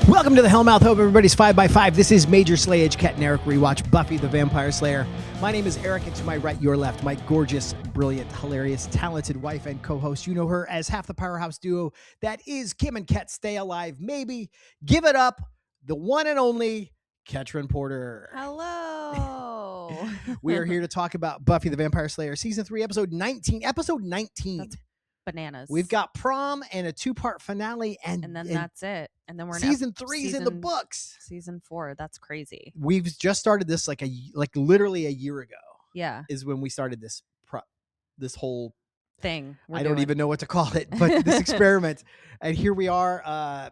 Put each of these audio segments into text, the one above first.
Welcome to the Hellmouth. Hope everybody's 5x5. This is Major Slayage, Ket Arik, Rewatch, Buffy the Vampire Slayer. My name is Eric, and to my right, your left, my gorgeous, brilliant, hilarious, talented wife and co-host. You know her as half the powerhouse duo that is Kim and Ket. Stay alive, maybe. Give it up, the one and only Ketrin Porter. Hello. We are here to talk about Buffy the Vampire Slayer, Season 3, Episode 19. Episode 19. That's bananas. We've got prom and a two-part finale, and then that's it. And then we're season 3's in the books. Season 4. That's crazy. We've just started this like literally a year ago. Yeah. Is when we started this whole thing. I don't even know what to call it, but this experiment. And here we are. I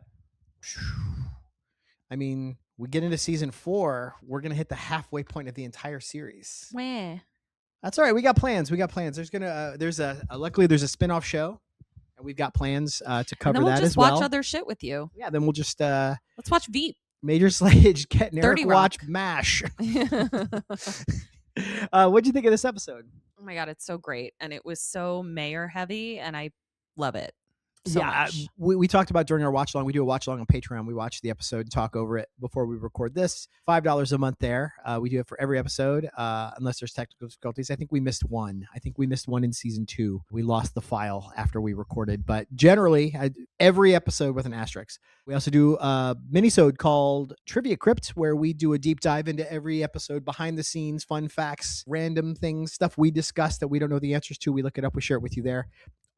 mean, we get into season 4. We're going to hit the halfway point of the entire series. Where? That's all right. We got plans. Luckily there's a spinoff show, and we've got plans to cover and then that just as well. watch other shit with you. Yeah. Then we'll just let's watch Veep. Major Slayage, Ket Arik, watch Rock. MASH. What'd you think of this episode? Oh my God, it's so great. And it was so mayor heavy, and I love it. So much. We talked about during our watch along. We do a watch along on Patreon. We watch the episode and talk over it before we record this. $5 a month there. We do it for every episode, unless there's technical difficulties. I think we missed one. In season 2. We lost the file after we recorded, but generally every episode with an asterisk. We also do a mini-sode called Trivia Crypt, where we do a deep dive into every episode, behind the scenes, fun facts, random things, stuff we discuss that we don't know the answers to. We look it up. We share it with you there.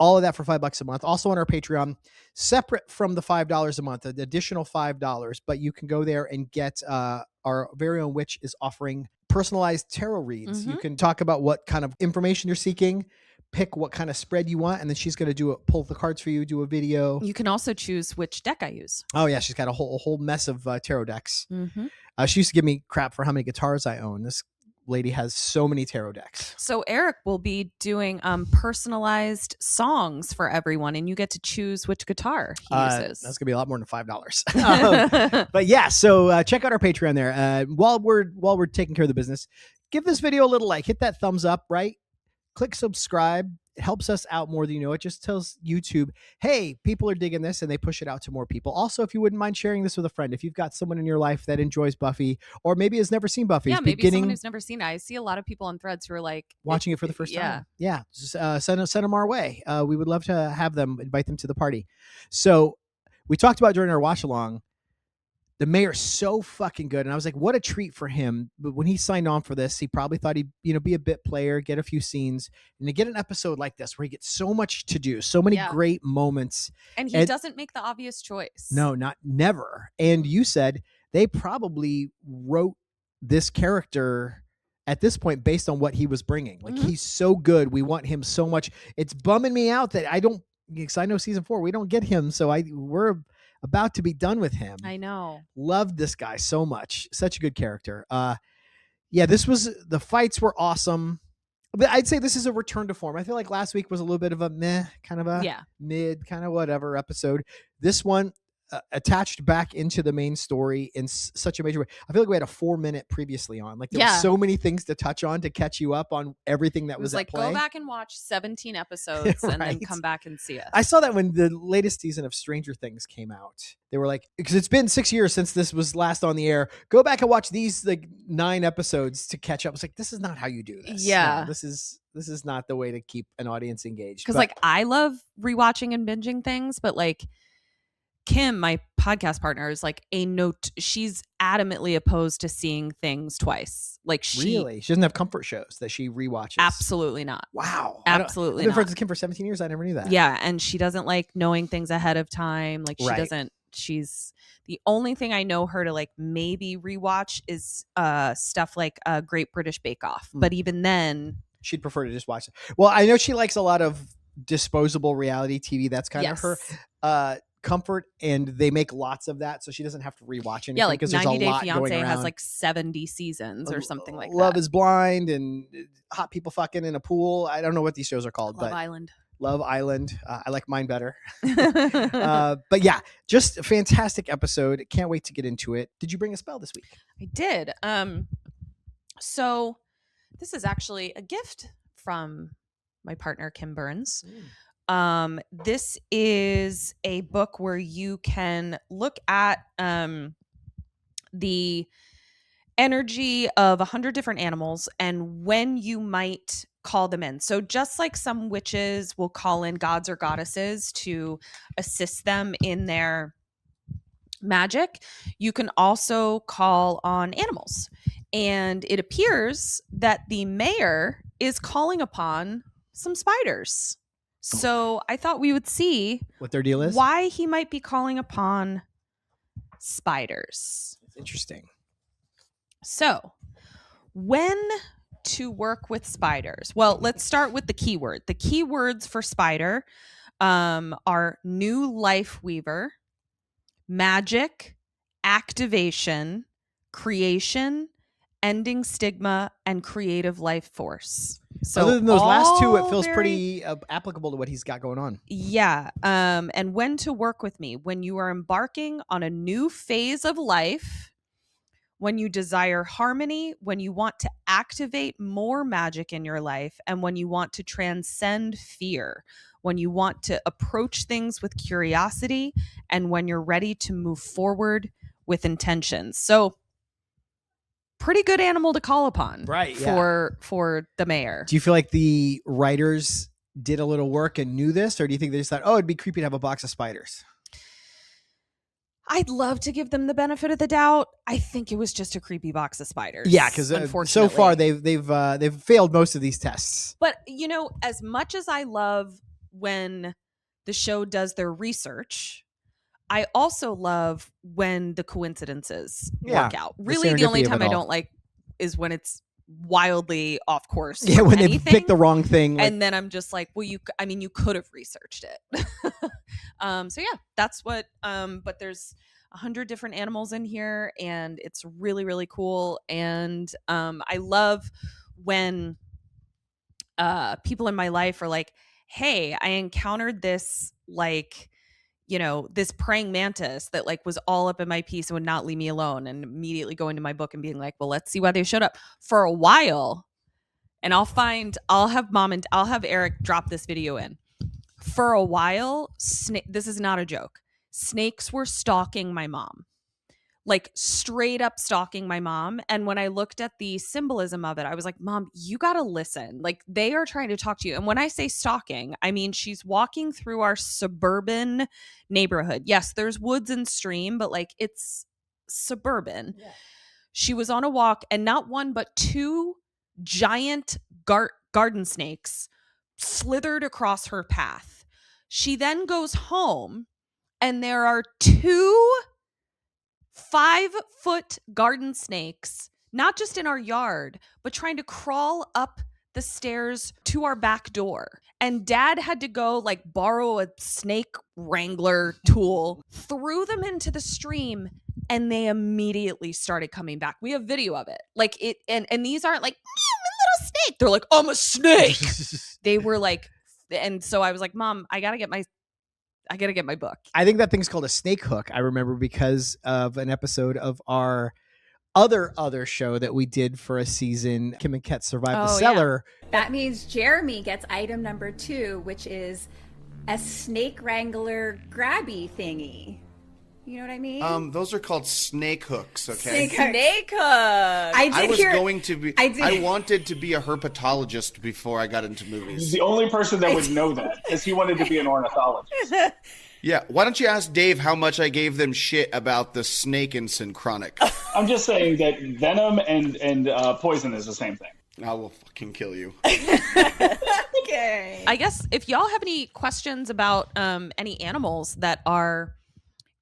All of that for $5 a month. Also on our Patreon, separate from the $5 a month, an additional $5. But you can go there and get our very own witch is offering personalized tarot reads. Mm-hmm. You can talk about what kind of information you're seeking, pick what kind of spread you want, and then she's going to pull the cards for you, do a video. You can also choose which deck I use. Oh yeah, she's got a whole mess of tarot decks. Mm-hmm. She used to give me crap for how many guitars I own. This lady has so many tarot decks. So Eric will be doing personalized songs for everyone, and you get to choose which guitar he uses. That's gonna be a lot more than $5. But yeah, so check out our Patreon there. While we're taking care of the business, give this video a little like, hit that thumbs up, right? Click subscribe. It helps us out more than you know. It just tells YouTube, hey, people are digging this, and they push it out to more people. Also, if you wouldn't mind sharing this with a friend, if you've got someone in your life that enjoys Buffy, or maybe has never seen Buffy, maybe someone who's never seen it. I see a lot of people on Threads who are like watching it for the first time. Yeah. Just, send them our way. We would love to have them, invite them to the party. So we talked about during our watch along, the mayor's so fucking good. And I was like, what a treat for him. But when he signed on for this, he probably thought he'd, be a bit player, get a few scenes, and to get an episode like this where he gets so much to do, so many great moments. And he doesn't make the obvious choice. No, never. And you said they probably wrote this character at this point based on what he was bringing. Like, he's so good. We want him so much. It's bumming me out that because I know season 4, we don't get him. So we're about to be done with him. I know. Loved this guy so much. Such a good character. The fights were awesome. But I'd say this is a return to form. I feel like last week was a little bit of a meh, kind of a mid, kind of whatever episode. This one attached back into the main story in such a major way. I feel like we had a 4-minute previously on. Like, there were so many things to touch on to catch you up on everything that was at play. Go back and watch 17 episodes and then come back and see us. I saw that when the latest season of Stranger Things came out. They were like, because it's been 6 years since this was last on the air. Go back and watch these 9 episodes to catch up. It's like, this is not how you do this. Yeah. No, this is not the way to keep an audience engaged. Because I love rewatching and binging things, but Kim, my podcast partner, is she's adamantly opposed to seeing things twice. Really? She doesn't have comfort shows that she rewatches? Absolutely not. Wow. Absolutely I've been not. friends with Kim for 17 years. I never knew that. Yeah, and she doesn't like knowing things ahead of time. She doesn't. She's the only thing I know her to maybe rewatch is stuff like Great British Bake Off. But even then, she'd prefer to just watch it. Well, I know she likes a lot of disposable reality TV. That's kind of her comfort, and they make lots of that, so she doesn't have to rewatch anything. Yeah, 90 Day Fiance has 70 seasons or something like that. Love is Blind and hot people fucking in a pool. I don't know what these shows are called. Love Island. I like mine better. But yeah, just a fantastic episode. Can't wait to get into it. Did you bring a spell this week? I did. So this is actually a gift from my partner, Kim Burns. This is a book where you can look at the energy of 100 different animals and when you might call them in. So just like some witches will call in gods or goddesses to assist them in their magic, you can also call on animals. And it appears that the mayor is calling upon some spiders. So I thought we would see what their deal is, why he might be calling upon spiders. That's interesting. So when to work with spiders? Well, let's start with the keyword. The keywords for spider are new life weaver, magic, activation, creation, ending stigma, and creative life force. So other than those last two, it feels pretty applicable to what he's got going on. Yeah. And when to work with me? When you are embarking on a new phase of life, when you desire harmony, when you want to activate more magic in your life, and when you want to transcend fear, when you want to approach things with curiosity, and when you're ready to move forward with intentions. So pretty good animal to call upon, right? For the mayor. Do you feel like the writers did a little work and knew this, or do you think they just thought, oh, it'd be creepy to have a box of spiders? I'd love to give them the benefit of the doubt. I think it was just a creepy box of spiders. Yeah, because so far they've failed most of these tests. But you know, as much as I love when the show does their research, I also love when the coincidences work out. Really, the only time I don't like is when it's wildly off course. Yeah, when they pick the wrong thing. And then I'm just like, well, you could have researched it. So yeah, that's what, but there's 100 different animals in here and it's really, really cool. And I love when people in my life are like, hey, I encountered this, like, you know, this praying mantis that like was all up in my piece and would not leave me alone, and immediately go into my book and being like, well, let's see why they showed up. For a while, and I'll have Eric drop this video in. For a while, this is not a joke, snakes were stalking my mom. Like straight up stalking my mom. And when I looked at the symbolism of it, I was like, Mom, you got to listen. Like they are trying to talk to you. And when I say stalking, I mean, she's walking through our suburban neighborhood. Yes, there's woods and stream, but like it's suburban. Yeah. She was on a walk and not one, but two giant garden snakes slithered across her path. She then goes home and there are two 5-foot garden snakes, not just in our yard, but trying to crawl up the stairs to our back door. And Dad had to go like borrow a snake wrangler tool, threw them into the stream, and they immediately started coming back. We have video of it. Like it, and these aren't like, little snake. They're like, I'm a snake. They were like, and so I was like, Mom, I gotta get my book. I think that thing's called a snake hook. I remember because of an episode of our other show that we did for a season, Kim and Ket Survive the Cellar. Yeah. That means Jeremy gets item number 2, which is a snake wrangler grabby thingy. You know what I mean? Those are called snake hooks, okay? Snake hooks. I wanted to be a herpetologist before I got into movies. He's the only person that would know that, because he wanted to be an ornithologist. Yeah, why don't you ask Dave how much I gave them shit about the snake in Synchronic? I'm just saying that venom and poison is the same thing. I will fucking kill you. Okay. I guess if y'all have any questions about any animals that are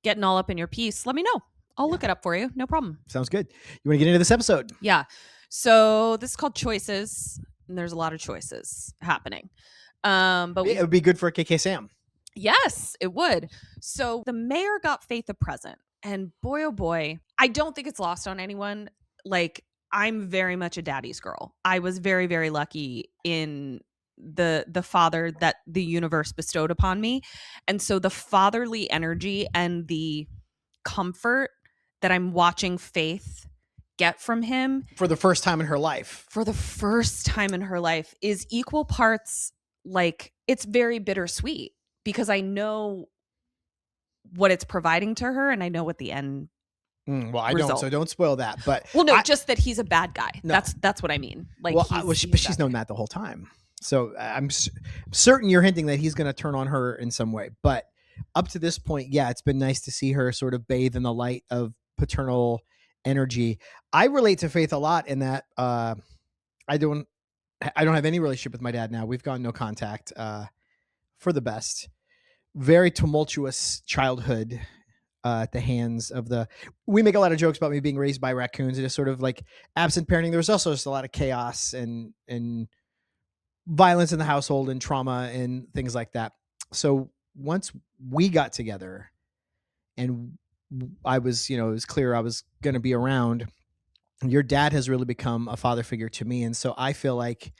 getting all up in your piece, let me know. I'll look it up for you. No problem. Sounds good. You want to get into this episode? Yeah. So this is called Choices, and there's a lot of choices happening. But it would be good for a KKSAM. Yes, it would. So the mayor got Faith a present, and boy, oh boy, I don't think it's lost on anyone. Like, I'm very much a daddy's girl. I was very, very lucky in the father that the universe bestowed upon me. And so the fatherly energy and the comfort that I'm watching Faith get from him for the first time in her life is equal parts like it's very bittersweet because I know what it's providing to her and I know what the end well, I result. don't, so don't spoil that. But well, no, just that he's a bad guy. No. That's what I mean. Like, but she's known that the whole time. So I'm certain you're hinting that he's going to turn on her in some way. But up to this point, yeah, it's been nice to see her sort of bathe in the light of paternal energy. I relate to Faith a lot in that I don't have any relationship with my dad now. We've gone no contact for the best. Very tumultuous childhood at the hands of we make a lot of jokes about me being raised by raccoons and just sort of like absent parenting. There was also just a lot of chaos and violence in the household and trauma and things like that. So once we got together and I was, it was clear I was going to be around, your dad has really become a father figure to me. And so I feel like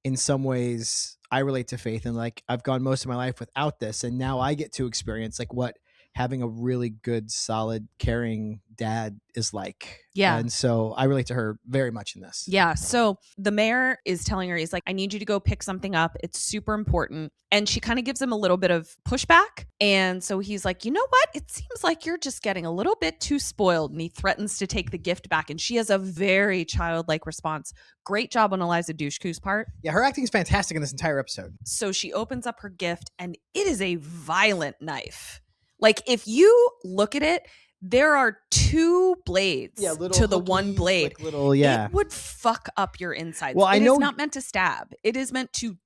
in some ways I relate to Faith and like I've gone most of my life without this. And now I get to experience like what having a really good, solid, caring dad is like. Yeah. And so I relate to her very much in this. Yeah. So the mayor is telling her, he's like, I need you to go pick something up. It's super important. And she kind of gives him a little bit of pushback. And so he's like, you know what? It seems like you're just getting a little bit too spoiled. And he threatens to take the gift back. And she has a very childlike response. Great job on Eliza Dushku's part. Yeah, her acting is fantastic in this entire episode. So she opens up her gift and it is a violent knife. Like if you look at it, there are two blades to the one blade. Like little, yeah. It would fuck up your insides. Well, I know it's not meant to stab. It is meant to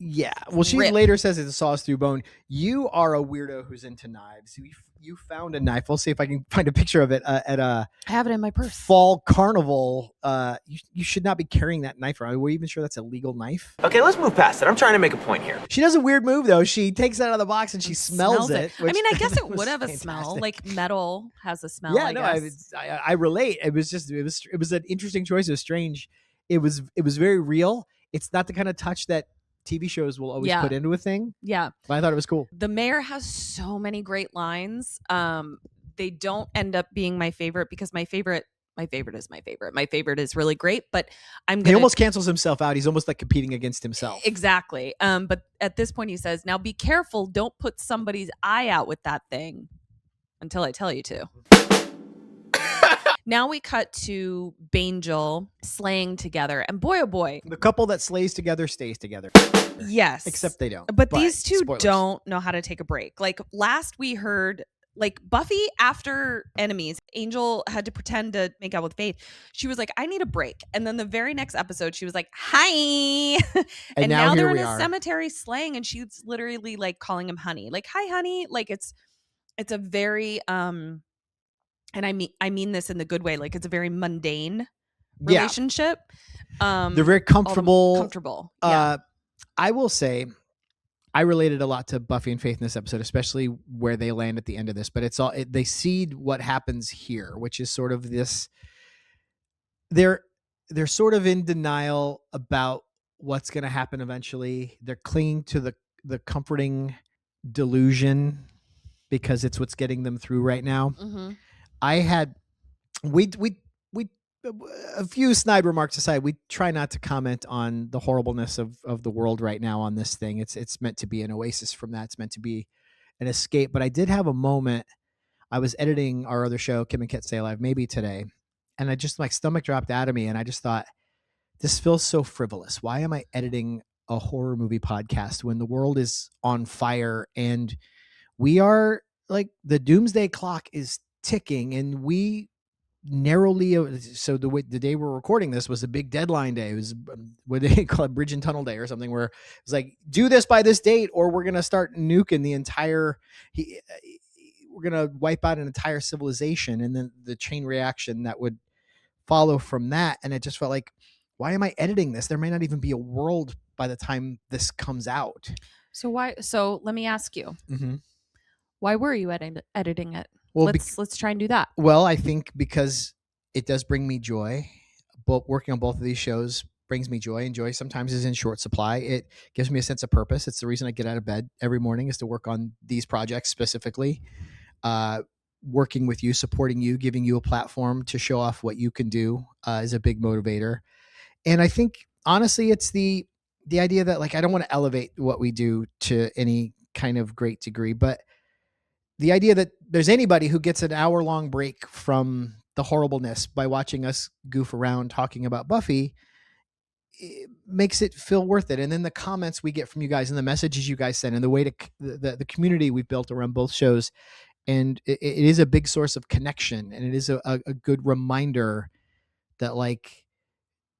Yeah. Well, she later says it's a saws through bone. You are a weirdo who's into knives. You found a knife. We'll see if I can find a picture of it at a I have it in my purse. Fall carnival. You should not be carrying that knife around. Are we even sure that's a legal knife? Okay, let's move past it. I'm trying to make a point here. She does a weird move though. She takes it out of the box and she smells it. I mean, I guess it would have a smell. Like metal has a smell. Yeah, I guess. I relate. It was an interesting choice. It was strange. It was very real. It's not the kind of touch that TV shows will always put into a thing. Yeah. But I thought it was cool. The mayor has so many great lines. They don't end up being my favorite because my favorite is my favorite. My favorite is really great, but he almost cancels himself out. He's almost like competing against himself. Exactly. But at this point he says, now be careful. Don't put somebody's eye out with that thing until I tell you to. Now we cut to Bangel slaying together. And boy, oh boy. The couple that slays together stays together. Yes. Except they don't. But these two don't know how to take a break. Like last we heard, like Buffy after Enemies, Angel had to pretend to make out with Faith. She was like, I need a break. And then the very next episode, she was like, hi. And now they're in a cemetery slaying and she's literally like calling him honey. Like, hi, honey. Like it's a very and I mean this in the good way. Like it's a very mundane relationship. They're very comfortable. Comfortable. Yeah. I will say, I related a lot to Buffy and Faith in this episode, especially where they land at the end of this. But they seed what happens here, which is sort of this. They're sort of in denial about what's going to happen eventually. They're clinging to the comforting delusion because it's what's getting them through right now. Mm-hmm. A few snide remarks aside, we try not to comment on the horribleness of the world right now on this thing. It's meant to be an oasis from that. It's meant to be an escape. But I did have a moment. I was editing our other show, Kim and Ket Stay Alive, maybe today. And my stomach dropped out of me. And I just thought, this feels so frivolous. Why am I editing a horror movie podcast when the world is on fire and we are like the doomsday clock is ticking and we narrowly, so the day we're recording this was a big deadline day. It was what they call it, bridge and tunnel day or something, where it's like, do this by this date or we're going to start nuking the entire, we're going to wipe out an entire civilization, and then the chain reaction that would follow from that. And it just felt like, why am I editing this? There may not even be a world by the time this comes out. So let me ask you, mm-hmm. Why were you editing it? Well, let's try and do that. Well, I think because it does bring me joy. But working on both of these shows brings me joy, and joy sometimes is in short supply. It gives me a sense of purpose. It's the reason I get out of bed every morning, is to work on these projects specifically. Working with you, supporting you, giving you a platform to show off what you can do is a big motivator. And I think honestly, it's the the idea that like, I don't want to elevate what we do to any kind of great degree, but the idea that there's anybody who gets an hour-long break from the horribleness by watching us goof around talking about Buffy, it makes it feel worth it. And then the comments we get from you guys and the messages you guys send and the way to the community we've built around both shows. And it is a big source of connection. And it is a good reminder that like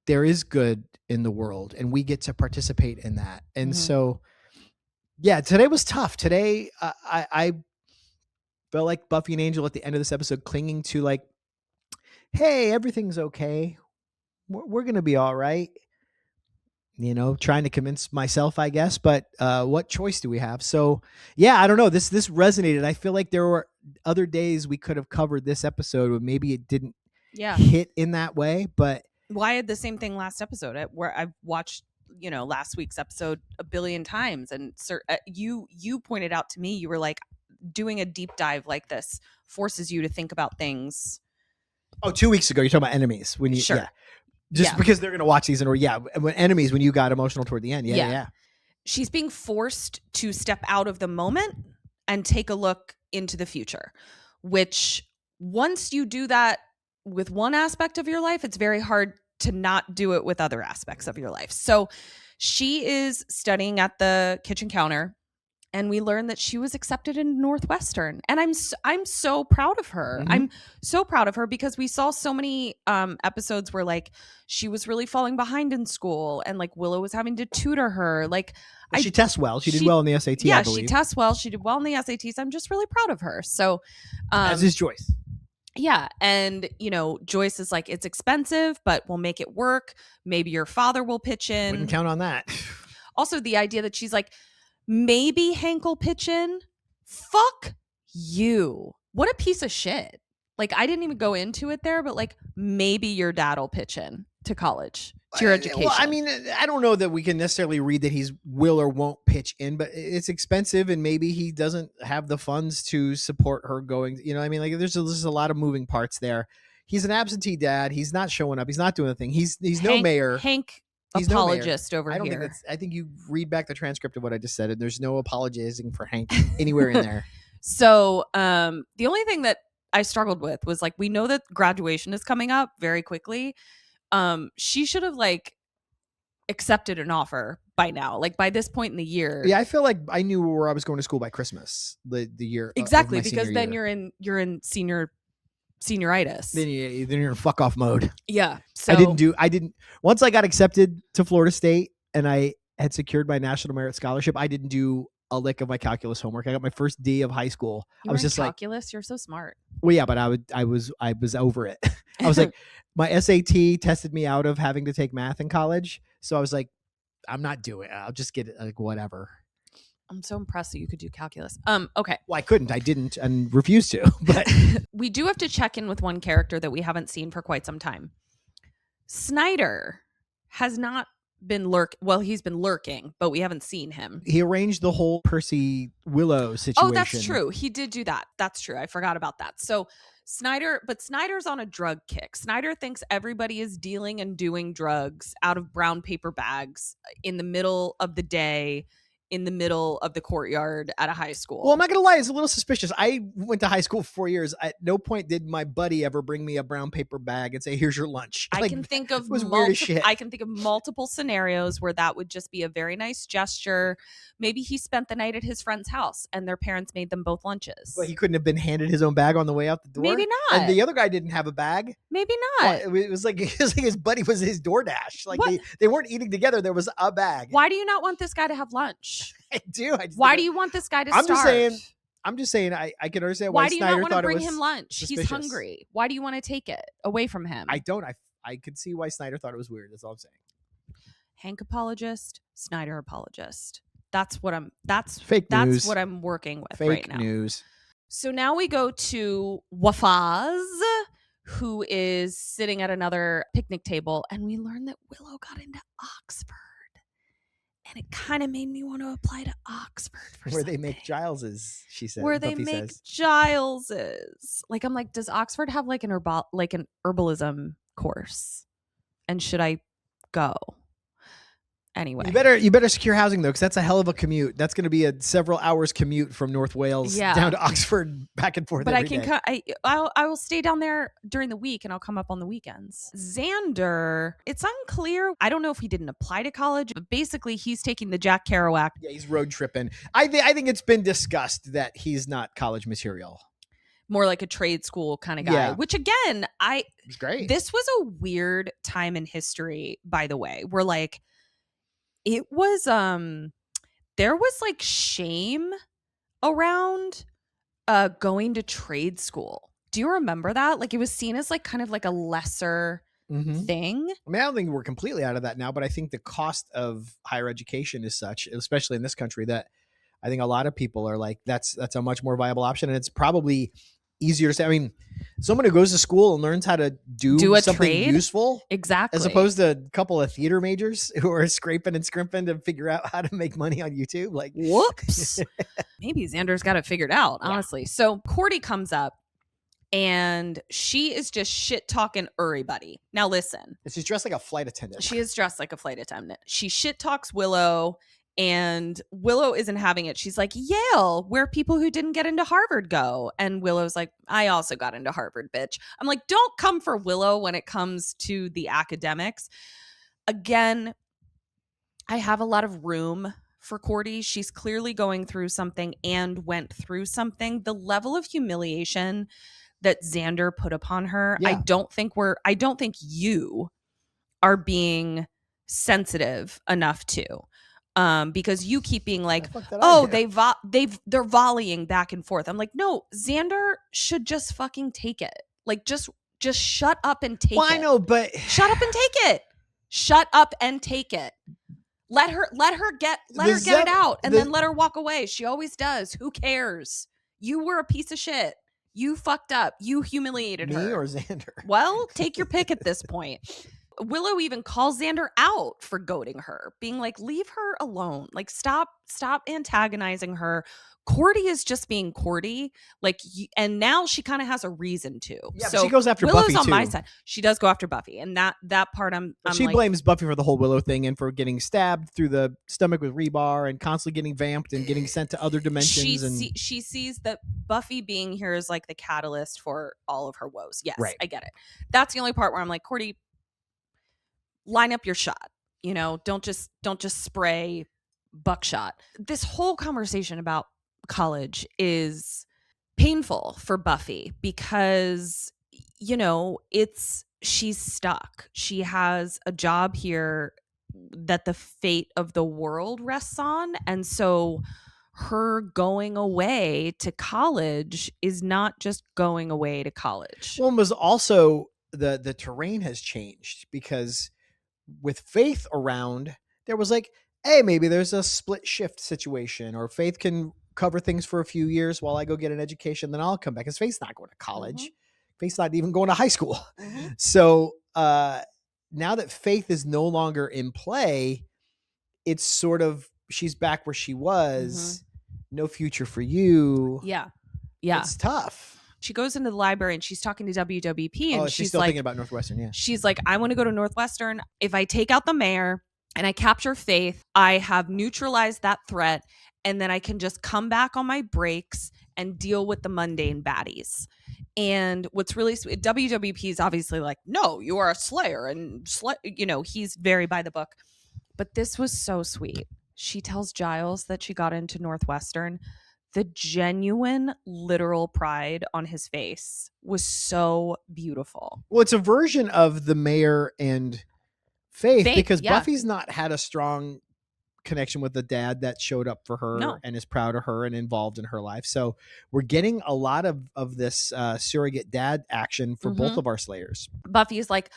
there is good in the world and we get to participate in that. And so, yeah, today was tough. Today, I felt like Buffy and Angel at the end of this episode clinging to like, hey, everything's okay. We're going to be all right. You know, trying to convince myself, I guess, but what choice do we have? So yeah, I don't know. This resonated. I feel like there were other days we could have covered this episode, but maybe it didn't hit in that way. But I had the same thing last episode where I've watched, last week's episode a billion times. And you pointed out to me, you were like, doing a deep dive like this forces you to think about things. Oh, 2 weeks ago, you're talking about enemies when you, because they're going to watch these and when enemies, when you got emotional toward the end. Yeah. She's being forced to step out of the moment and take a look into the future, which once you do that with one aspect of your life, it's very hard to not do it with other aspects of your life. So she is studying at the kitchen counter, and we learned that she was accepted in Northwestern. And I'm so proud of her. Mm-hmm. I'm so proud of her because we saw so many episodes where like she was really falling behind in school and like Willow was having to tutor her. Like she tests well. She did well in the SAT, I believe. She tests well. She did well in the SATs. I'm just really proud of her. So as is Joyce. Yeah. And, Joyce is like, it's expensive, but we'll make it work. Maybe your father will pitch in. Wouldn't count on that. Also, the idea that she's like, maybe Hank will pitch in. Fuck you. What a piece of shit. Like, I didn't even go into it there, but like, maybe your dad will pitch in to college, to your education. Well, I mean, I don't know that we can necessarily read that he's will or won't pitch in, but it's expensive and maybe he doesn't have the funds to support her going, I mean, like there's a lot of moving parts there. He's an absentee dad. He's not showing up. He's not doing a thing. He's no mayor. He's apologist over here. I think you read back the transcript of what I just said, and there's no apologizing for Hank anywhere in there. So the only thing that I struggled with was like, we know that graduation is coming up very quickly. She should have like accepted an offer by now, like by this point in the year. Yeah, I feel like I knew where I was going to school by Christmas, the year exactly, because then you're in senioritis. Then you're in fuck off mode. Yeah. So I didn't once I got accepted to Florida State and I had secured my National Merit Scholarship, I didn't do a lick of my calculus homework. I got my first D of high school. I was just calculus? Like, you're so smart. Well, yeah, but I was over it. I was like, my SAT tested me out of having to take math in college. So I was like, I'm not doing it. I'll just get it, like whatever. I'm so impressed that you could do calculus. Okay. Well, I couldn't. I didn't and refused to. But we do have to check in with one character that we haven't seen for quite some time. Snyder has not been he's been lurking, but we haven't seen him. He arranged the whole Percy Willow situation. Oh, that's true. He did do that. That's true. I forgot about that. So Snyder's on a drug kick. Snyder thinks everybody is dealing and doing drugs out of brown paper bags in the middle of the day, in the middle of the courtyard at a high school. Well, I'm not going to lie. It's a little suspicious. I went to high school for 4 years. At no point did my buddy ever bring me a brown paper bag and say, here's your lunch. I can think of multiple scenarios where that would just be a very nice gesture. Maybe he spent the night at his friend's house and their parents made them both lunches. But he couldn't have been handed his own bag on the way out the door? Maybe not. And the other guy didn't have a bag? Maybe not. Well, it was like his buddy was his DoorDash. Like they weren't eating together. There was a bag. Why do you not want this guy to have lunch? I do. Why do you want this guy to starve? I'm just saying. I can understand why why do you Snyder not want to bring him lunch? Suspicious. He's hungry. Why do you want to take it away from him? I don't. I could see why Snyder thought it was weird. That's all I'm saying. Hank apologist, Snyder apologist. That's fake news. That's what I'm working with right now. Fake news. So now we go to Wafaz, who is sitting at another picnic table, and we learn that Willow got into Oxford. And it kind of made me want to apply to Oxford where they make Giles's, she said. Where they make Giles's. Like, I'm like, does Oxford have like an herbalism course? And should I go? Anyway, you better secure housing though, because that's a hell of a commute. That's going to be a several hours commute from North Wales down to Oxford, back and forth. But every day. I will stay down there during the week, and I'll come up on the weekends. Xander, it's unclear. I don't know if he didn't apply to college, but basically he's taking the Jack Kerouac. Yeah, he's road tripping. I think it's been discussed that he's not college material. More like a trade school kind of guy, which again, it's great. This was a weird time in history, by the way. Where like it was there was like shame around going to trade school. Do you remember that? Like it was seen as like kind of like a lesser thing. I mean, I don't think we're completely out of that now, but I think the cost of higher education is such, especially in this country, that I think a lot of people are like, that's a much more viable option. And it's probably easier to say. I mean, someone who goes to school and learns how to do something trade? useful. Exactly. As opposed to a couple of theater majors who are scraping and scrimping to figure out how to make money on YouTube. Like, whoops. Maybe Xander's got it figured out, honestly. So Cordy comes up and she is just shit talking everybody. Now listen. She's dressed like a flight attendant. She is dressed like a flight attendant. She shit talks Willow. And Willow isn't having it. She's like, Yale, where people who didn't get into Harvard go. And Willow's like, I also got into Harvard, bitch. I'm like, don't come for Willow when it comes to the academics. Again, I have a lot of room for Cordy. She's clearly going through something and went through something. The level of humiliation that Xander put upon her, I don't think you are being sensitive enough to. Because you keep being like, oh, they're volleying back and forth. I'm like, no, Xander should just fucking take it. Like, just shut up and take it. I know, but shut up and take it. Shut up and take it. Let her get it out, and then let her walk away. She always does. Who cares? You were a piece of shit. You fucked up. You humiliated her. Me or Xander? Well, take your pick at this point. Willow even calls Xander out for goading her, being like, leave her alone. Like, stop antagonizing her. Cordy is just being Cordy. Like, and now she kind of has a reason to. Yeah, so she goes after Willow's Buffy on too. my side. She does go after Buffy. And that part she like, blames Buffy for the whole Willow thing and for getting stabbed through the stomach with rebar and constantly getting vamped and getting sent to other dimensions. She sees that Buffy being here is like the catalyst for all of her woes. Yes, right. I get it. That's the only part where I'm like, Cordy, line up your shot. You know, don't just spray buckshot. This whole conversation about college is painful for Buffy because, you know, she's stuck. She has a job here that the fate of the world rests on. And so her going away to college is not just going away to college. Well, it was also the terrain has changed because with Faith around, there was like, hey, maybe there's a split shift situation, or Faith can cover things for a few years while I go get an education, then I'll come back. Because Faith's not going to college. Faith's not even going to high school. So now that Faith is no longer in play, it's sort of, she's back where she was. No future for you. Yeah. It's tough. She goes into the library and she's talking to WWP and she's still like, thinking about Northwestern. Yeah. She's like, I want to go to Northwestern. If I take out the mayor and I capture Faith, I have neutralized that threat. And then I can just come back on my breaks and deal with the mundane baddies. And what's really sweet, WWP is obviously like, no, you are a Slayer. And, you know, he's very by the book. But this was so sweet. She tells Giles that she got into Northwestern. The genuine, literal pride on his face was so beautiful. Well, it's a version of the mayor and Faith because Buffy's not had a strong connection with the dad that showed up for her and is proud of her and involved in her life. So we're getting a lot of this surrogate dad action for both of our Slayers. Buffy is like,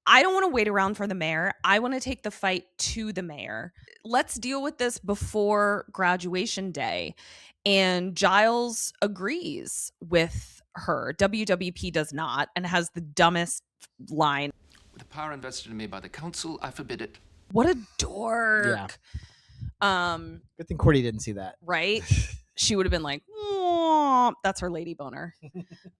I don't want to wait around for the mayor. I want to take the fight to the mayor. Let's deal with this before graduation day. And Giles agrees with her. WWP does not and has the dumbest line. With the power invested in me by the council, I forbid it. What a dork. Yeah. Good thing Cordy didn't see that. Right? She would have been like, oh, that's her lady boner.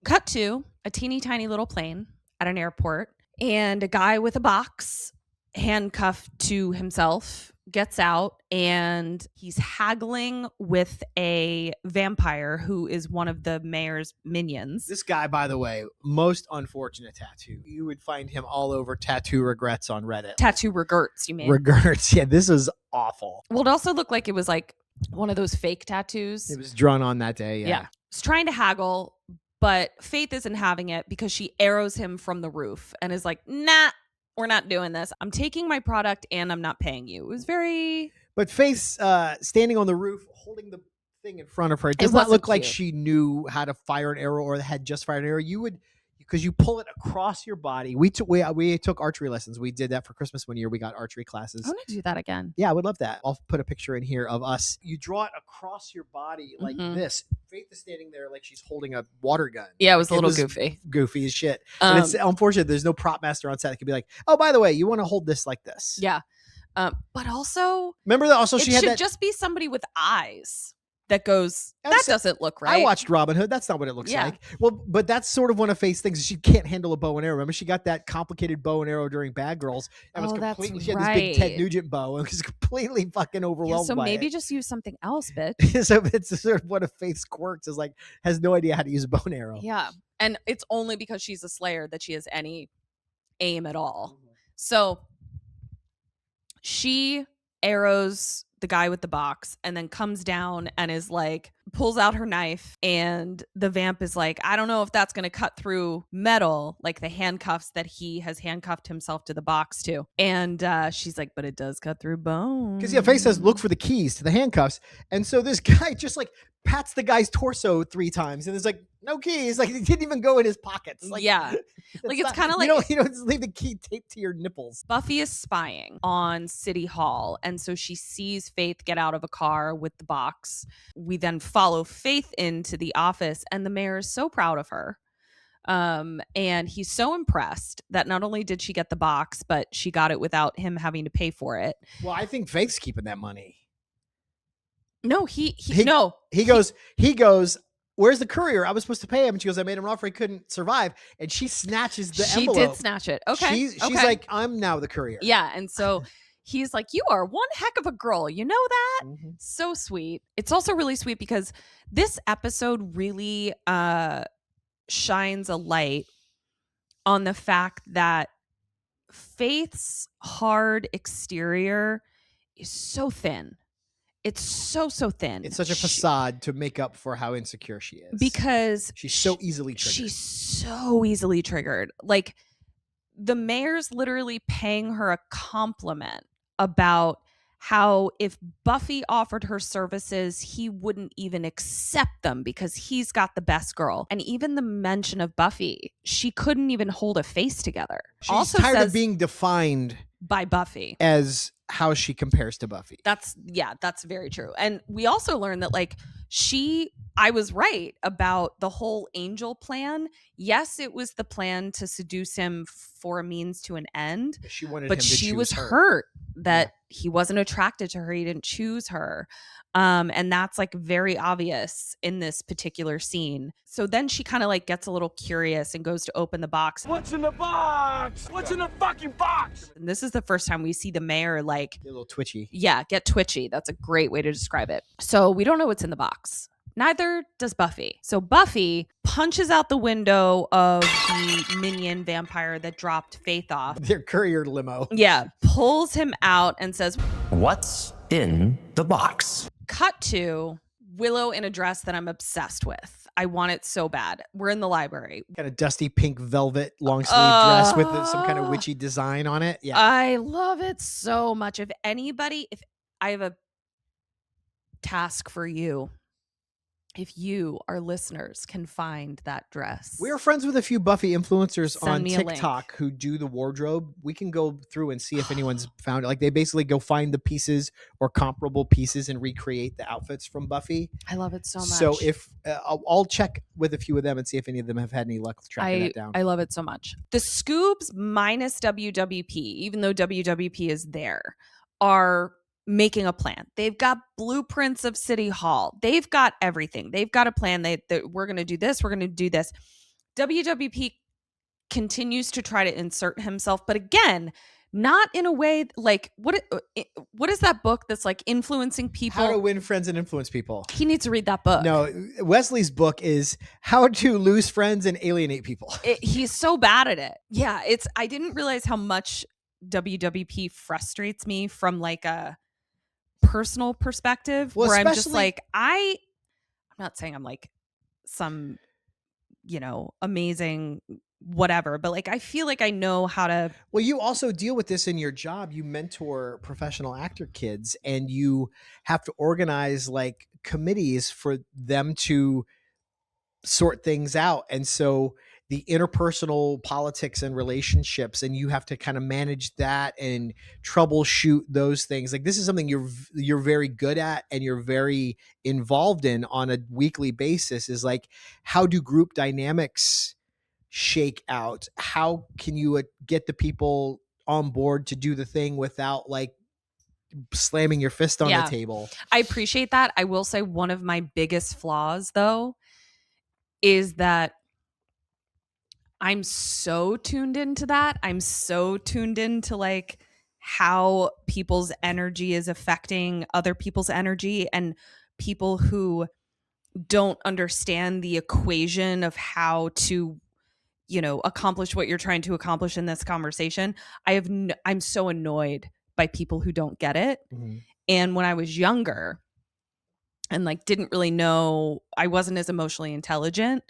Cut to a teeny tiny little plane at an airport and a guy with a box handcuffed to himself, gets out, and he's haggling with a vampire who is one of the mayor's minions. This guy, by the way, most unfortunate tattoo. You would find him all over tattoo regrets on Reddit. Tattoo regrets, you mean? Regrets. Yeah, this is awful. Well, it also looked like it was like one of those fake tattoos. It was drawn on that day. Yeah. He's trying to haggle, but Faith isn't having it because she arrows him from the roof and is like, nah, we're not doing this. I'm taking my product and I'm not paying you. It was very... But Faith standing on the roof, holding the thing in front of her, it does not look like she knew how to fire an arrow or had just fired an arrow. You would... Because you pull it across your body. We took archery lessons. We did that for Christmas one year. We got archery classes. I want to do that again. Yeah, I would love that. I'll put a picture in here of us. You draw it across your body like this. Faith is standing there like she's holding a water gun. Yeah, it was a little goofy. Goofy as shit. And it's unfortunate there's no prop master on set that could be like, oh, by the way, you want to hold this like this. Yeah. But also... Remember that also she had that... It should just be somebody with eyes. That goes, that doesn't look right. I watched Robin Hood. That's not what it looks like. Well, but that's sort of one of Faith's things. She can't handle a bow and arrow. Remember, she got that complicated bow and arrow during Bad Girls. And was completely, she had this big Ted Nugent bow and was completely fucking overwhelmed by it. So maybe just use something else, bitch. So it's sort of one of Faith's quirks is like, has no idea how to use a bow and arrow. Yeah. And it's only because she's a Slayer that she has any aim at all. So she arrows the guy with the box and then comes down and is like, pulls out her knife, and the vamp is like, I don't know if that's going to cut through metal, like the handcuffs that he has handcuffed himself to the box to. And she's like, but it does cut through bone. Because Faith says, look for the keys to the handcuffs. And so this guy just like pats the guy's torso 3 times and there's like no keys. Like he didn't even go in his pockets. Like, yeah. Like it's kind of like you don't just leave the key taped to your nipples. Buffy is spying on City Hall, and so she sees Faith get out of a car with the box. We then follow Faith into the office, and the mayor is so proud of her. And he's so impressed that not only did she get the box, but she got it without him having to pay for it. Well, I think Faith's keeping that money. No, he goes, where's the courier? I was supposed to pay him. And she goes, I made him an offer he couldn't survive. And she snatches the envelope. She did snatch it. Okay. She's like, I'm now the courier. Yeah. And so he's like, you are one heck of a girl. You know that? Mm-hmm. So sweet. It's also really sweet because this episode really shines a light on the fact that Faith's hard exterior is so thin. It's so thin. It's such a facade to make up for how insecure she is. Because she's so easily triggered. She's so easily triggered. Like, the mayor's literally paying her a compliment about how if Buffy offered her services, he wouldn't even accept them because he's got the best girl. And even the mention of Buffy, she couldn't even hold a face together. She's also tired of being defined by Buffy as how she compares to Buffy. That's very true. And we also learned that like I was right about the whole Angel plan. Yes, it was the plan to seduce him for a means to an end. She wanted but him to she choose was her. hurt that he wasn't attracted to her. He didn't choose her. And that's like very obvious in this particular scene. So then she kind of like gets a little curious and goes to open the box. What's in the box? What's in the fucking box? And this is the first time we see the mayor like get a little twitchy. Yeah, get twitchy. That's a great way to describe it. So we don't know what's in the box. Neither does Buffy. So Buffy punches out the window of the minion vampire that dropped Faith off. Their courier limo. Yeah, pulls him out and says, what's in the box? Cut to Willow in a dress that I'm obsessed with. I want it so bad. We're in the library. Got a dusty pink velvet long sleeve dress with some kind of witchy design on it. Yeah, I love it so much. If I have a task for you. If you, our listeners, can find that dress. We are friends with a few Buffy influencers on me a TikTok who do the wardrobe. We can go through and see if anyone's found it. Like they basically go find the pieces or comparable pieces and recreate the outfits from Buffy. I love it so much. So if I'll check with a few of them and see if any of them have had any luck tracking that down. I love it so much. The Scoobs minus WWP, even though WWP is there, are making a plan. They've got blueprints of City Hall. They've got everything. They've got a plan. We're going to do this. We're going to do this. WWP continues to try to insert himself. But again, not in a way like what is that book that's like influencing people? How to Win Friends and Influence People. He needs to read that book. No, Wesley's book is How to Lose Friends and Alienate People. He's so bad at it. Yeah, I didn't realize how much WWP frustrates me from like a personal perspective, where I'm just like, I'm not saying I'm like some, amazing whatever, but like I feel like I know how to. Well, you also deal with this in your job. You mentor professional actor kids, and you have to organize like committees for them to sort things out. And so the interpersonal politics and relationships, and you have to kind of manage that and troubleshoot those things. Like this is something you're very good at and you're very involved in on a weekly basis, is like, how do group dynamics shake out? How can you get the people on board to do the thing without like slamming your fist on the table? I appreciate that. I will say one of my biggest flaws though is that I'm so tuned into that. I'm so tuned into like how people's energy is affecting other people's energy, and people who don't understand the equation of how to, accomplish what you're trying to accomplish in this conversation. I'm so annoyed by people who don't get it. Mm-hmm. And when I was younger and like didn't really know, I wasn't as emotionally intelligent,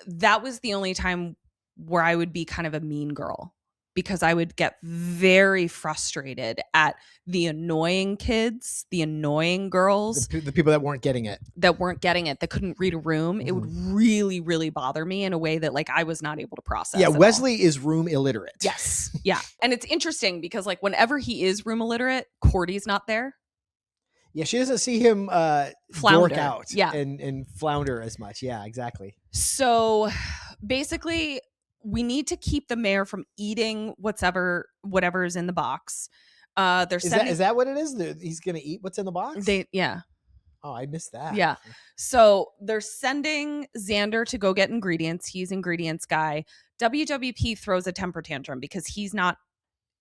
that was the only time where I would be kind of a mean girl, because I would get very frustrated at the annoying kids, the annoying girls, the people that weren't getting it, that couldn't read a room. Mm-hmm. It would really, really bother me in a way that like I was not able to process. Yeah, Wesley is room illiterate. Yes. Yeah. And it's interesting because like whenever he is room illiterate, Cordy's not there. Yeah, she doesn't see him dork out and flounder as much. Yeah, exactly. So basically, we need to keep the mayor from eating whatever is in the box. Is that what it is? He's going to eat what's in the box? Yeah. Oh, I missed that. Yeah. So they're sending Xander to go get ingredients. He's ingredients guy. WWP throws a temper tantrum because he's not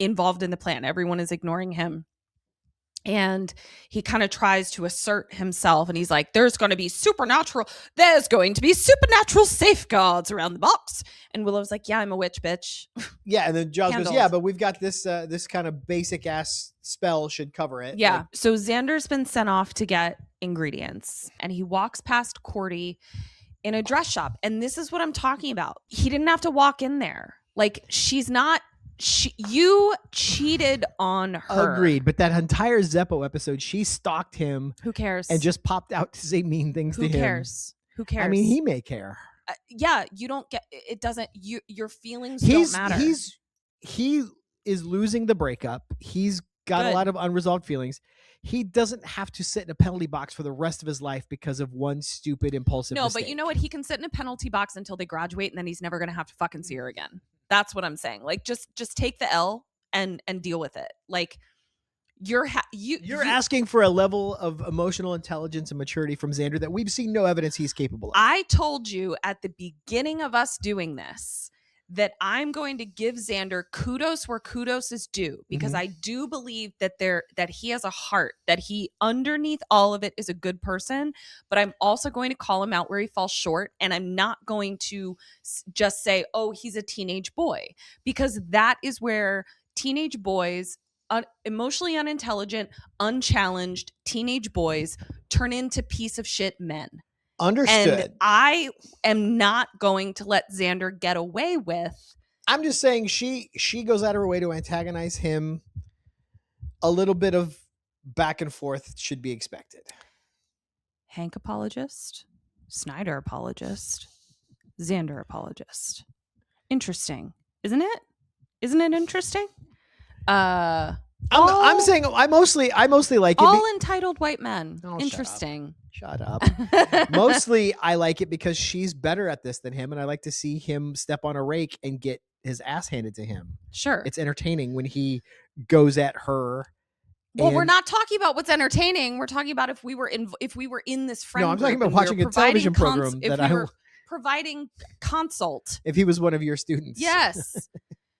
involved in the plan. Everyone is ignoring him. And he kind of tries to assert himself, and he's like, there's going to be supernatural safeguards around the box. And Willow's like, yeah, I'm a witch, bitch. Yeah. And then Giles goes, yeah, but we've got this kind of basic ass spell should cover it. Yeah. Like, so Xander's been sent off to get ingredients, and he walks past Cordy in a dress shop. And this is what I'm talking about. He didn't have to walk in there. Like, you cheated on her. Agreed. But that entire Zeppo episode, she stalked him. Who cares? And just popped out to say mean things to him. Who cares? I mean, he may care. Yeah, you don't get it. Doesn't your feelings don't matter. He is losing the breakup. He's got a lot of unresolved feelings. He doesn't have to sit in a penalty box for the rest of his life because of one stupid impulsive mistake. But you know what? He can sit in a penalty box until they graduate, and then he's never going to have to fucking see her again. That's what I'm saying. Like, just take the L and deal with it. Like, you're asking for a level of emotional intelligence and maturity from Xander that we've seen no evidence he's capable of. I told you at the beginning of us doing this that I'm going to give Xander kudos where kudos is due, because I do believe that he has a heart, that he underneath all of it is a good person, but I'm also going to call him out where he falls short. And I'm not going to just say, oh, he's a teenage boy, because that is where teenage boys, emotionally unintelligent, unchallenged teenage boys turn into piece of shit men. Understood. And I am not going to let Xander get away with. I'm just saying she goes out of her way to antagonize him. A little bit of back and forth should be expected. Hank apologist, Snyder apologist, Xander apologist. Interesting, isn't it? Isn't it interesting? I'm saying I mostly like it. All entitled white men. Oh, interesting. Shut up. Mostly I like it because she's better at this than him, and I like to see him step on a rake and get his ass handed to him. Sure. It's entertaining when he goes at her. Well, we're not talking about what's entertaining. We're talking about if we were in this friend. No, I'm talking about watching a television program providing consult. If he was one of your students. Yes.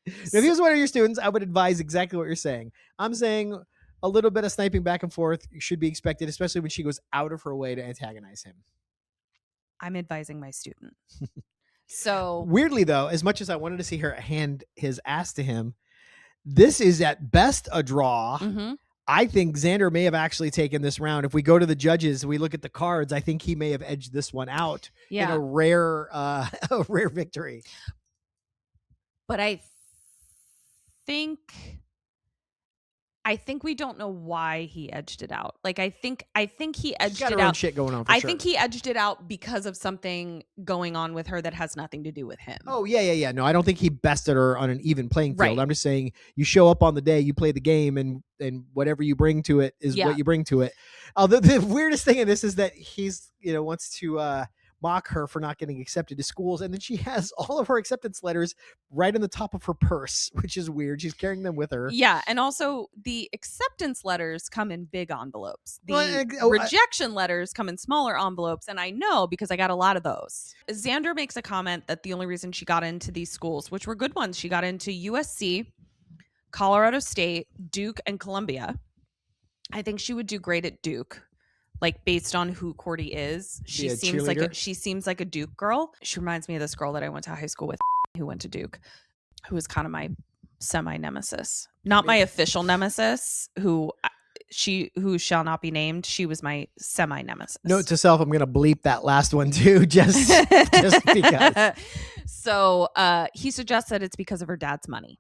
If he was one of your students, I would advise exactly what you're saying. I'm saying a little bit of sniping back and forth should be expected, especially when she goes out of her way to antagonize him. I'm advising my student. So weirdly, though, as much as I wanted to see her hand his ass to him, this is at best a draw. Mm-hmm. I think Xander may have actually taken this round. If we go to the judges, we look at the cards, I think he may have edged this one out in a rare victory. But I think we don't know why he edged it out. Like I think he edged got it her own out. Shit going on. For I sure. think he edged it out because of something going on with her that has nothing to do with him. Oh yeah. No, I don't think he bested her on an even playing field. Right. I'm just saying you show up on the day, you play the game, and whatever you bring to it is what you bring to it. Although the weirdest thing in this is that he's wants to mock her for not getting accepted to schools, and then she has all of her acceptance letters right in the top of her purse, which is weird. She's carrying them with her. Yeah, and also the acceptance letters come in big envelopes. The rejection letters come in smaller envelopes, and I know because I got a lot of those. Xander makes a comment that the only reason she got into these schools, which were good ones, she got into USC, Colorado State, Duke, and Columbia. I think she would do great at Duke. Like based on who Cordy is, she seems like a Duke girl. She reminds me of this girl that I went to high school with, who went to Duke, who was kind of my semi nemesis, not my official nemesis. Who shall not be named. She was my semi nemesis. Note to self: I'm going to bleep that last one too, just because. So he suggests that it's because of her dad's money,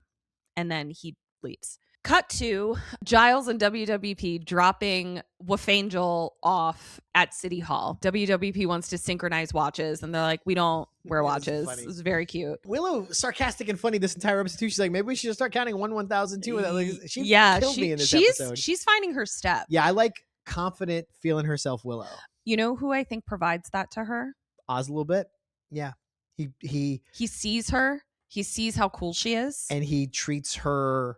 and then he leaves. Cut to Giles and WWP dropping Angel off at City Hall. WWP wants to synchronize watches, and they're like, we don't wear watches. It's very cute. Willow, sarcastic and funny this entire episode too. She's like, maybe we should just start counting 1 1002. Like, she killed me in this episode. She's finding her step. Yeah, I like confident, feeling herself Willow. You know who I think provides that to her? Oz a little bit. Yeah. He sees her. He sees how cool she is. And he treats her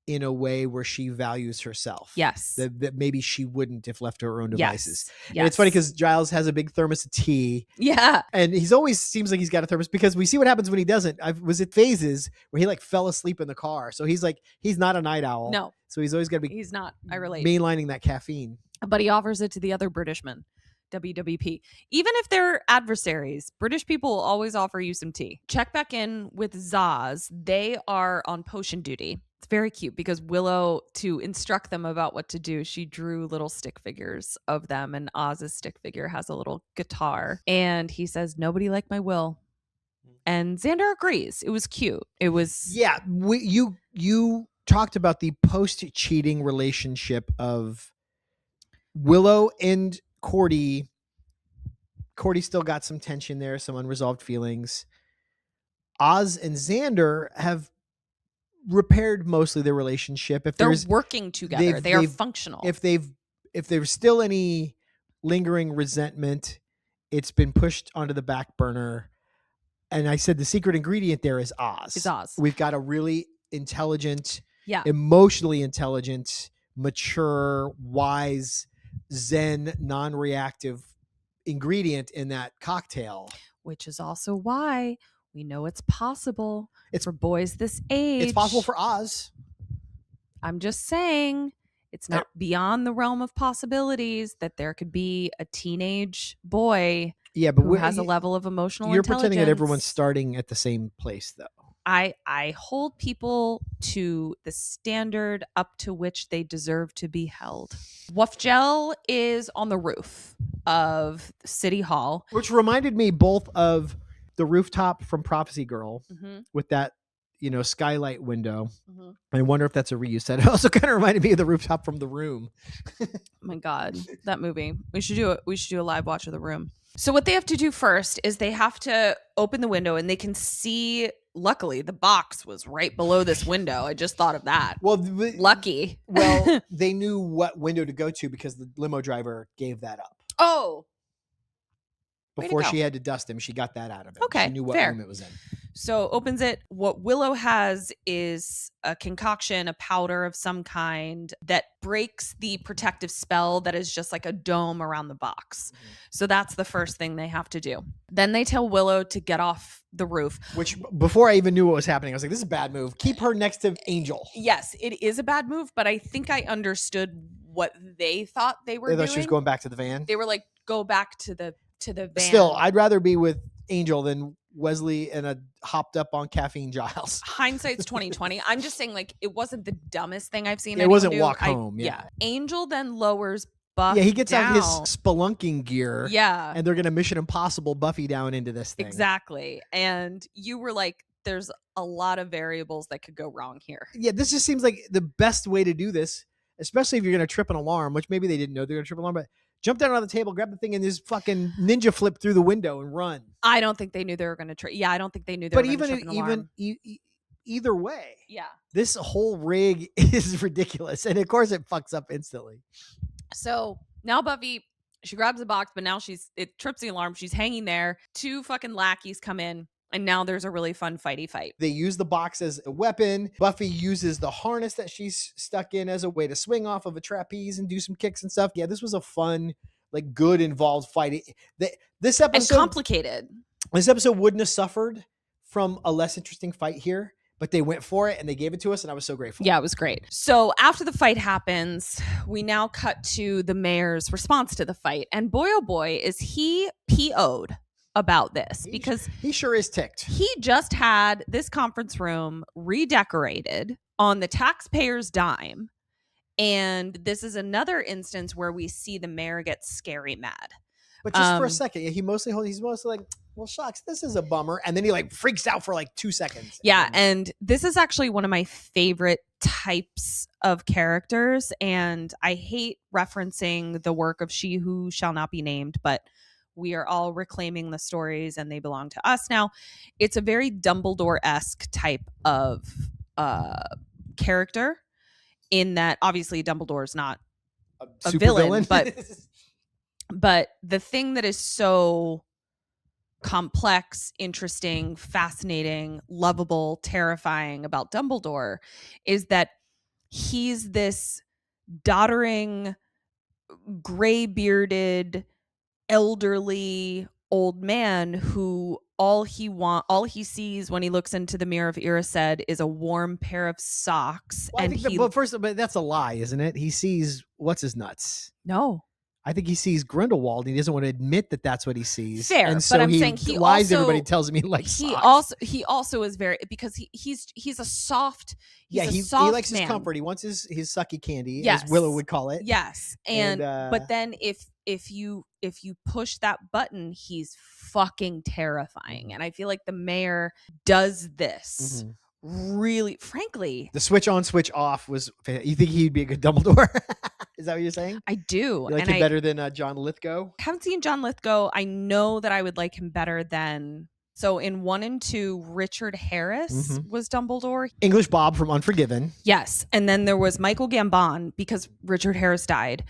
in a way where she values herself. Yes. That maybe she wouldn't if left to her own devices. Yes. And it's funny because Giles has a big thermos of tea. Yeah. And he's always seems like he's got a thermos because we see what happens when he doesn't. Was it phases where he like fell asleep in the car. So he's not a night owl. No. So he's always got to be. He's not. I relate. Mainlining that caffeine. But he offers it to the other Britishman. WWP. Even if they're adversaries, British people will always offer you some tea. Check back in with Zaz. They are on potion duty. It's very cute because Willow, to instruct them about what to do, she drew little stick figures of them, and Oz's stick figure has a little guitar. And he says, nobody like my Will. And Xander agrees. It was cute. It was... Yeah, you talked about the post-cheating relationship of Willow and Cordy. Cordy still got some tension there, some unresolved feelings. Oz and Xander have repaired mostly their relationship. If they're working together, they are functional. If there's still any lingering resentment, it's been pushed onto the back burner. And I said the secret ingredient there is Oz. It's Oz. We've got a really intelligent, yeah, emotionally intelligent, mature, wise, zen, non-reactive ingredient in that cocktail. Which is also why we know it's possible for boys this age. It's possible for Oz. I'm just saying it's not beyond the realm of possibilities that there could be a teenage boy who has a level of emotional intelligence. You're pretending that everyone's starting at the same place, though. I hold people to the standard up to which they deserve to be held. Wuffgel is on the roof of City Hall. Which reminded me both of the rooftop from Prophecy Girl with that, skylight window. I wonder if that's a reuse set. It also kind of reminded me of the rooftop from The Room. Oh my God, that movie. We should do a live watch of The Room. So what they have to do first is they have to open the window and they can see. Luckily, the box was right below this window. I just thought of that. Well, lucky. Well, they knew what window to go to because the limo driver gave that up. Oh. before she had to dust him. She got that out of it. Okay, she knew what fair. room it was in. So opens it. What Willow has is a concoction, a powder of some kind that breaks the protective spell that is just like a dome around the box. Mm-hmm. So that's the first thing they have to do. Then they tell Willow to get off the roof. Which, before I even knew what was happening, I was like, this is a bad move. Keep her next to Angel. Yes, it is a bad move, but I think I understood what they thought they were doing. They thought she was going back to the van? They were like, go back to the van. Still, I'd rather be with Angel than Wesley and a hopped up on caffeine Giles. Hindsight's 2020. I'm just saying, like, it wasn't the dumbest thing I've seen. It wasn't walk home. Yeah. Angel then lowers Buff. Yeah, he gets down. out his spelunking gear. Yeah. And they're gonna Mission Impossible Buffy down into this thing. Exactly. And you were like, there's a lot of variables that could go wrong here. Yeah, this just seems like the best way to do this, especially if you're gonna trip an alarm, which maybe they didn't know they're gonna trip an alarm, but jump down on the table, grab the thing, and just fucking ninja flip through the window and run. I don't think they knew they were going to trip. Yeah, I don't think they knew they were going to trip an alarm. Either way, yeah, this whole rig is ridiculous, and of course it fucks up instantly. So now Buffy, she grabs the box, but now it trips the alarm. She's hanging there. 2 fucking lackeys come in. And now there's a really fun fighty fight. They use the box as a weapon. Buffy uses the harness that she's stuck in as a way to swing off of a trapeze and do some kicks and stuff. Yeah, this was a fun, like, good involved fight. This episode, and complicated. This episode wouldn't have suffered from a less interesting fight here, but they went for it and they gave it to us, and I was so grateful. Yeah, it was great. So after the fight happens, we now cut to the mayor's response to the fight. And boy, oh boy, is he PO'd about this, because he sure is ticked. He just had this conference room redecorated on the taxpayer's dime, and this is another instance where we see the mayor get scary mad. But just for a second, he's mostly like, well, shucks, this is a bummer, and then he like freaks out for like 2 seconds. Yeah, and this is actually one of my favorite types of characters, and I hate referencing the work of She Who Shall Not Be Named, but we are all reclaiming the stories and they belong to us now. It's a very Dumbledore-esque type of character, in that obviously Dumbledore is not a villain, but the thing that is so complex, interesting, fascinating, lovable, terrifying about Dumbledore is that he's this doddering, gray-bearded, elderly old man who all he sees when he looks into the mirror of Erised is a warm pair of socks. Well, and but that's a lie, isn't it? He sees what's his nuts. No, I think he sees Grindelwald, and he doesn't want to admit that that's what he sees. Fair, and so but I'm saying he lies also, to everybody, tells him he likes socks. He also is very, because he's a soft. He likes man. His comfort. He wants his sucky candy, yes, as Willow would call it. Yes, and but then if you push that button, he's fucking terrifying, and I feel like the mayor does this. Mm-hmm. Really, frankly, the switch on, switch off was. You think he'd be a good Dumbledore? Is that what you're saying? I do. You like him better than John Lithgow? I haven't seen John Lithgow. I know that I would like him better than. So in 1 and 2, Richard Harris was Dumbledore. English Bob from Unforgiven. Yes, and then there was Michael Gambon, because Richard Harris died,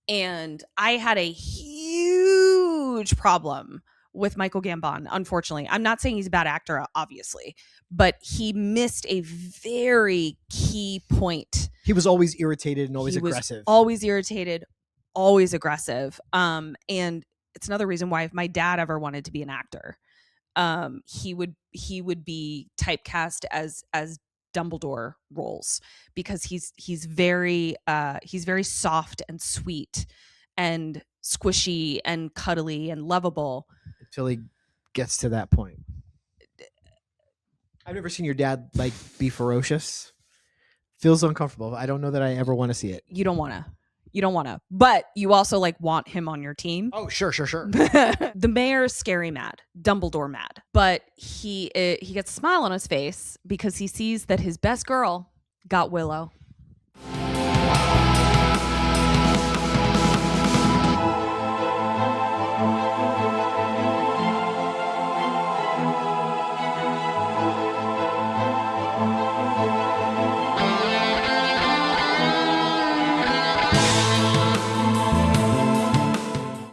and I had a huge problem with Michael Gambon, unfortunately. I'm not saying he's a bad actor, obviously, but he missed a very key point. He was always irritated and always aggressive. Always irritated, always aggressive. And it's another reason why, if my dad ever wanted to be an actor, he would be typecast as Dumbledore roles, because he's very soft and sweet and squishy and cuddly and lovable until he gets to that point. I've never seen your dad like be ferocious. Feels uncomfortable. I don't know that I ever want to see it. You don't want to, but you also like want him on your team. Oh, sure. The mayor's scary mad, Dumbledore mad, but he gets a smile on his face because he sees that his best girl got Willow.